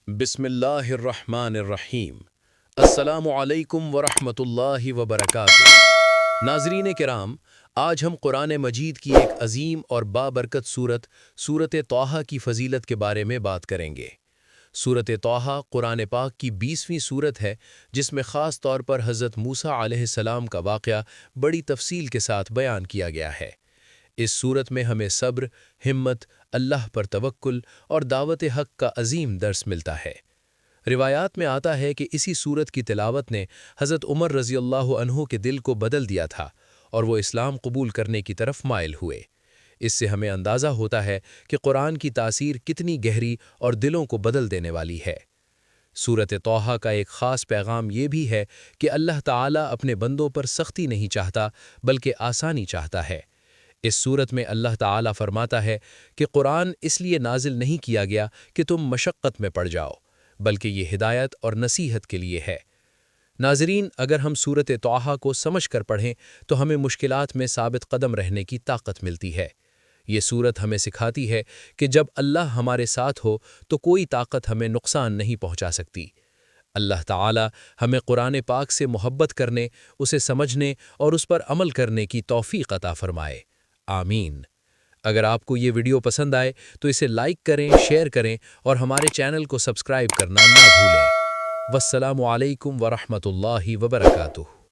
بسم اللہ الرحمن الرحیم۔ السلام علیکم ورحمۃ اللہ وبرکاتہ۔ ناظرین کرام، آج ہم قرآن مجید کی ایک عظیم اور بابرکت سورت طٰہٰ کی فضیلت کے بارے میں بات کریں گے۔ سورت طٰہٰ قرآن پاک کی 20ویں سورت ہے، جس میں خاص طور پر حضرت موسیٰ علیہ السلام کا واقعہ بڑی تفصیل کے ساتھ بیان کیا گیا ہے۔ اس سورت میں ہمیں صبر، ہمت، اللہ پر توکل اور دعوت حق کا عظیم درس ملتا ہے۔ روایات میں آتا ہے کہ اسی سورت کی تلاوت نے حضرت عمر رضی اللہ عنہ کے دل کو بدل دیا تھا اور وہ اسلام قبول کرنے کی طرف مائل ہوئے۔ اس سے ہمیں اندازہ ہوتا ہے کہ قرآن کی تاثیر کتنی گہری اور دلوں کو بدل دینے والی ہے۔ سورت طٰہٰ کا ایک خاص پیغام یہ بھی ہے کہ اللہ تعالیٰ اپنے بندوں پر سختی نہیں چاہتا بلکہ آسانی چاہتا ہے۔ اس سورت میں اللہ تعالیٰ فرماتا ہے کہ قرآن اس لیے نازل نہیں کیا گیا کہ تم مشقت میں پڑ جاؤ، بلکہ یہ ہدایت اور نصیحت کے لیے ہے۔ ناظرین، اگر ہم سورت طٰہٰ کو سمجھ کر پڑھیں تو ہمیں مشکلات میں ثابت قدم رہنے کی طاقت ملتی ہے۔ یہ سورت ہمیں سکھاتی ہے کہ جب اللہ ہمارے ساتھ ہو تو کوئی طاقت ہمیں نقصان نہیں پہنچا سکتی۔ اللہ تعالیٰ ہمیں قرآن پاک سے محبت کرنے، اسے سمجھنے اور اس پر عمل کرنے کی توفیق عطا فرمائے۔ آمین۔ اگر آپ کو یہ ویڈیو پسند آئے تو اسے لائک کریں، شیئر کریں اور ہمارے چینل کو سبسکرائب کرنا نہ بھولیں۔ والسلام علیکم ورحمۃ اللہ وبرکاتہ۔